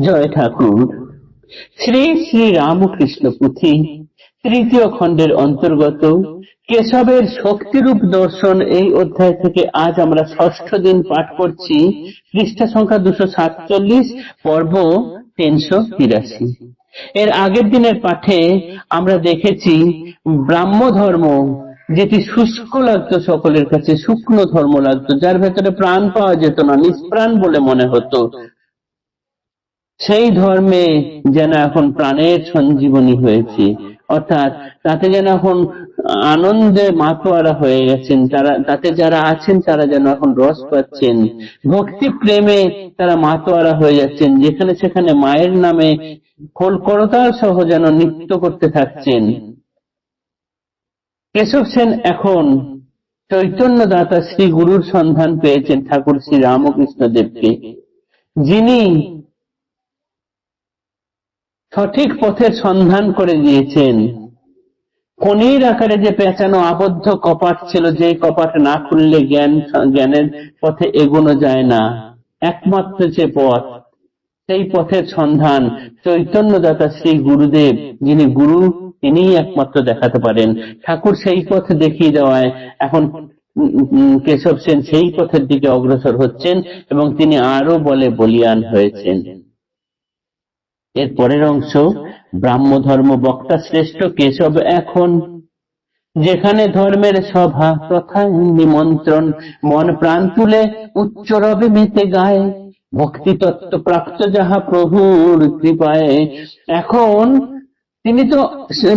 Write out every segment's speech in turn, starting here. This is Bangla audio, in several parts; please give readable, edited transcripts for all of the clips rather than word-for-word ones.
জয় ঠাকুর। শ্রী শ্রী রামকৃষ্ণ পুঁথি তৃতীয় খণ্ডের অন্তর্গত কেশবের শক্তিরূপ দর্শন এই অধ্যায় থেকে আজ আমরা ষষ্ঠ দিন পাঠ করছি। পৃষ্ঠা সংখ্যা 247, পর্ব 383। এর আগের দিনের পাঠে আমরা দেখেছি ব্রাহ্ম ধর্ম যেটি শুষ্ক লাগতো, সকলের কাছে শুকনো ধর্ম লাগতো, যার ভেতরে প্রাণ পাওয়া যেত না, নিষ্প্রাণ বলে মনে হতো, সেই ধর্মে যেন এখন প্রাণের সঞ্জীবনী হয়েছে, অর্থাৎ তাতে যেন এখন আনন্দে মাতোয়ারা হয়ে গেছেন, তাতে যারা আছেন তারা যেন এখন রস পাচ্ছেন, ভক্তি প্রেমে তারা মাতোয়ারা হয়ে যাচ্ছেন, যেখানে সেখানে মায়ের নামে খোল করতাল সহ যেন নৃত্য করতে থাকছেন। কেশব সেন এখন চৈতন্য দাতা শ্রী গুরুর সন্ধান পেয়েছেন ঠাকুর শ্রী রামকৃষ্ণ দেবকে, যিনি সঠিক পথের সন্ধান করে দিয়েছেন। খনির আকারে যে পেঁচানো আবদ্ধ কপাট ছিল, যে কপাট না খুললে জ্ঞানের পথে এগোনো যায় না, একমাত্র যে পথ, সেই পথের সন্ধান চৈতন্যদাতা শ্রী গুরুদেব, যিনি গুরু, তিনিই একমাত্র দেখাতে পারেন। ঠাকুর সেই পথ দেখিয়ে দেওয়ায় এখন কেশব সেন সেই পথের দিকে অগ্রসর হচ্ছেন এবং তিনি আরো বলে বলিয়ান হয়েছেন। এর পরের অংশ, ব্রাহ্ম ধর্ম বক্তা শ্রেষ্ঠ কেশব এখন যেখানে ধর্মের সভা তথায় নিমন্ত্রণ, মন প্রাণ তুলে উচ্চ রবে মেতে গায়ে, ভক্তি তত্ত্ব প্রাপ্ত যাহা প্রভুর কৃপায়। এখন তিনি তো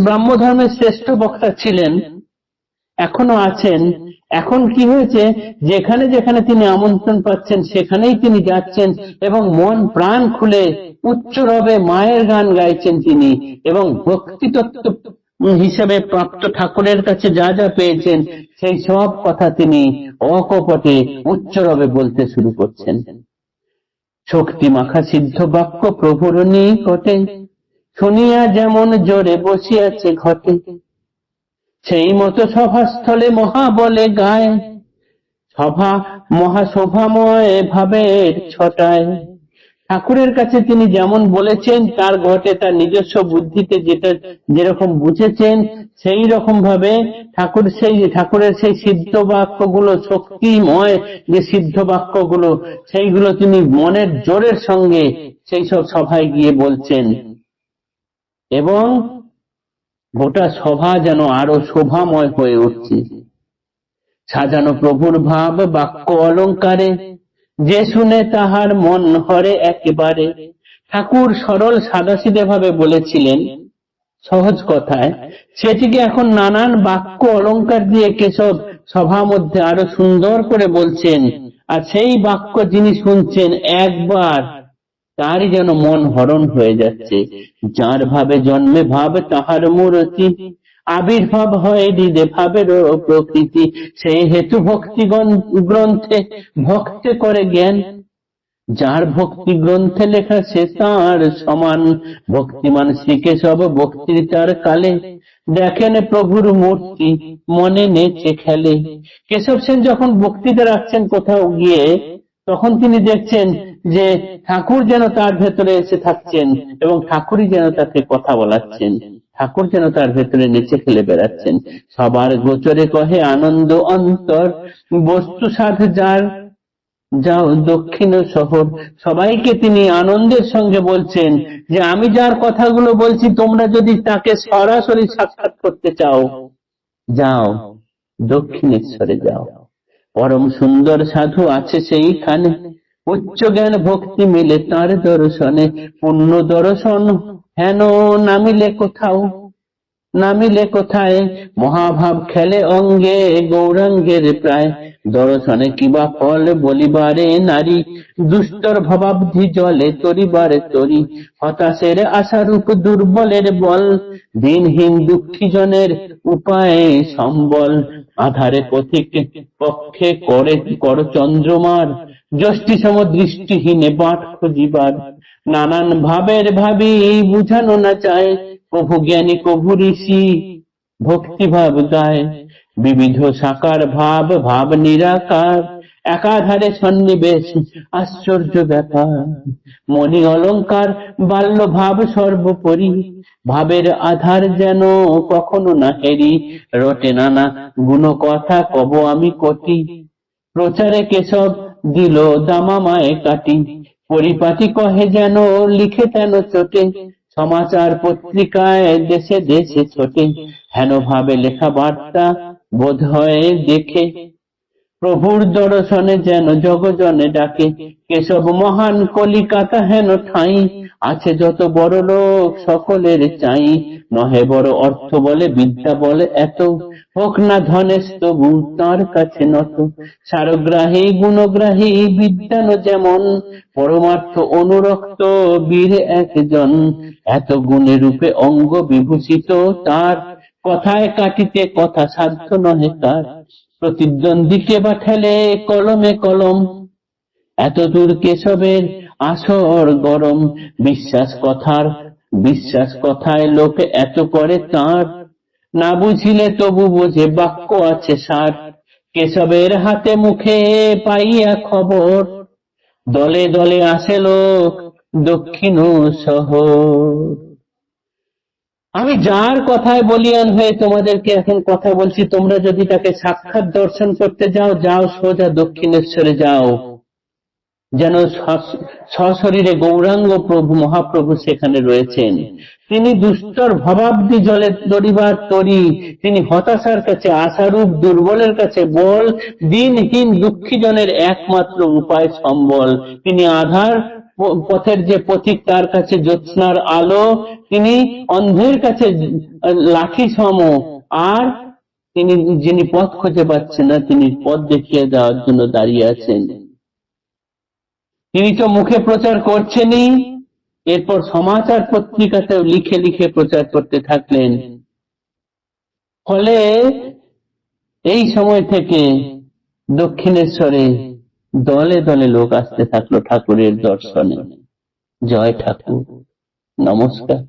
ব্রাহ্ম ধর্মের শ্রেষ্ঠ বক্তা ছিলেন, এখনো আছেন। এখন কি হয়েছে, যেখানে যেখানে তিনি আমন্ত্রণ পাচ্ছেন সেখানেই তিনি যাচ্ছেন এবং মন প্রাণ খুলে উচ্চ রবে মায়ের গান গাইছেন তিনি, এবং ভক্তি তত্ত্ব হিসেবে প্রাপ্ত ঠাকুরের কাছে যা যা পেয়েছেন সেই সব কথা তিনি অকপটে উচ্চ রবে বলতে শুরু করছেন। শক্তি মাখা সিদ্ধ বাক্য প্রভুর নিকটে, শুনিয়া যেমন জোরে বসিয়াছে ঘটে, সেই মতো সভাস্থলে মহা বলে গায়, সভা মহাশোভাময় ভাবের ছটায়। ঠাকুরের কাছে তিনি যেমন বলেছেন তার ঘটে, তার নিজস্ব বুদ্ধিতে যেটা যেরকম বুঝেছেন সেই রকম ভাবে ঠাকুরের সেই সিদ্ধ বাক্যগুলো, শক্তিময় যে সিদ্ধ বাক্যগুলো, সেইগুলো তিনি মনের জোরের সঙ্গে সেই সব সভায় গিয়ে বলছেন, এবং গোটা সভা যেন আরো শোভাময় হয়ে উঠছে। সাজানো প্রভুর ভাব বাক্য অলঙ্কারে, যে শুনে তাহার মন হরে একেবারে। ঠাকুর সরল সাদাসিধে ভাবে বলেছিলেন, সহজ কথায়, সেটিকে এখন নানান বাক্য অলঙ্কার দিয়ে কেশব সভা মধ্যে আরো সুন্দর করে বলছেন, আর সেই বাক্য যিনি শুনছেন একবার তারই যেন মন হরণ হয়ে যাচ্ছে। যার ভাবে জন্মে ভাব তাহার মূরতি, আবির্ভাব হয় হৃদে ভাবের প্রকৃতি। সেই হেতু ভক্তি গ্রন্থে ভক্তে করে জ্ঞান, যার ভক্তি গ্রন্থে লেখা সে তার সমান। ভক্তিমান শ্রীকেশব বক্তৃতার কালে, দেখেন প্রভুর মূর্তি মনে নেচে খেলে। কেশব সেন যখন বক্তৃতা রাখছেন কোথাও গিয়ে, তখন তিনি দেখছেন যে ঠাকুর যেন তার ভেতরে এসে থাকছেন এবং ঠাকুরই যেন তাকে কথা বলাচ্ছেন, ঠাকুর যেন তার ভেতরে নেচে খেলে বেড়াচ্ছেন। সবার গোচরে কহে আনন্দ অন্তর, বস্তু সাধ যার যাও দক্ষিণ শহর। সবাইকে তিনি আনন্দের সঙ্গে বলছেন যে আমি যার কথাগুলো বলছি, তোমরা যদি তাকে সরাসরি সাক্ষাৎ করতে চাও, যাও দক্ষিণেশ্বরে যাও। পরম সুন্দর সাধু আছে সেইখানে, উচ্চ জ্ঞান ভক্তি মিলে তার দর্শনে। পূর্ণ দর্শন হেন নামিলে কোথায়, মহাভাব খেলে অঙ্গে গৌরাঙ্গের প্রায়। দর্শনে কিবা ফল বলিবারে নারী, দুষ্টর ভবাব্ধি জলে তরিবারে তরি। হতাশের আশারূপ দুর্বলের বল, দিনহীন দুঃখী জনের উপায় সম্বল। আধারে পথিক পক্ষে কর চন্দ্রমার, যষ্টি সম দৃষ্টিহীনে বাট খুঁজিবার। নানান ভাবের ভাবি বুঝানো না চায়, প্রভু জ্ঞানী প্রভু ঋষি ভক্তি ভাব গায়। বিবিধ সাকার ভাব নিরাকার, একাধারে সন্নিবেশ আশ্চর্য ব্যাপার, মণি অলংকার বাল্য ভাব সর্বোপরি, ভাবের আধার যেন কখনো না হেরি, রটে নানা গুণ কথা কব আমি কোটি, প্রচারে কেশব দিল দামামায় কাটি, পরিপাটি কহে যেন লিখে তেন চোটে, সমাচার পত্রিকায় দেশে দেশে ছোটে, হেন ভাবে লেখা বার্তা বোধ হয় দেখে, প্রভুর দর্শনে যেন জগজনে ডাকে, কেশব মহান কলিকাতা হেন ঠাঁই, আছে যত বড় লোক সকলের চাই, নহে বড় অর্থ বলে বিদ্যা বলে এত, হোক না ধনেশ তবু তাঁর কাছে নত, সারগ্রাহী গুণগ্রাহী বিদ্যান যেমন, পরমার্থ অনুরক্ত বীর একজন, এত গুণে রূপে অঙ্গ বিভূষিত তার, কথায় কাটিতে কথা সাধ্য নহে তার, প্রতিদ্বন্দ্বীকে বা ঠেলে কলমে কলম, এত দূর কেশবের আসর গরম, বিশ্বাস কথায় লোকে এত করে তাঁর, না বুঝিলে তবু বোঝে বাক্য আছে সার, কেশবের হাতে মুখে পাইয়া খবর, দলে দলে আসে লোক দক্ষিণ শহর। আমি যার কথায় বলিয়ান হয়ে তোমাদেরকে এখন কথা বলছি, তোমরা যদি তাকে সাক্ষাৎ দর্শন করতে যাও, যাও সোজা দক্ষিণেশ্বরে যাও, যেন সশরীরে গৌরাঙ্গ প্রভু মহাপ্রভু সেখানে রয়েছেন। তিনি দুষ্টর ভবাব্দি জলে তরিবার তরি, তিনি হতাশার কাছে আশারূপ, দুর্বলের কাছে বল, দিনহীন দুঃখী জনের একমাত্র উপায় সম্বল, তিনি আধার পথের যে পথিক তার কাছে জ্যোৎস্নার আলো, তিনি অন্ধের কাছে লাঠি সম, আর তিনি যিনি পথ খুঁজে পাচ্ছেন না তিনি পথ দেখিয়ে দেওয়ার জন্য দাঁড়িয়ে আছেন। তিনি তো মুখে প্রচার করছেনই, এরপর সমাচার পত্রিকাতেও লিখে লিখে প্রচার করতে থাকলেন। ফলে এই সময় থেকে দক্ষিণেশ্বরে দলে দলে লোক আসতে থাকলো ঠাকুরের দর্শনে। জয় ঠাকুর, নমস্কার।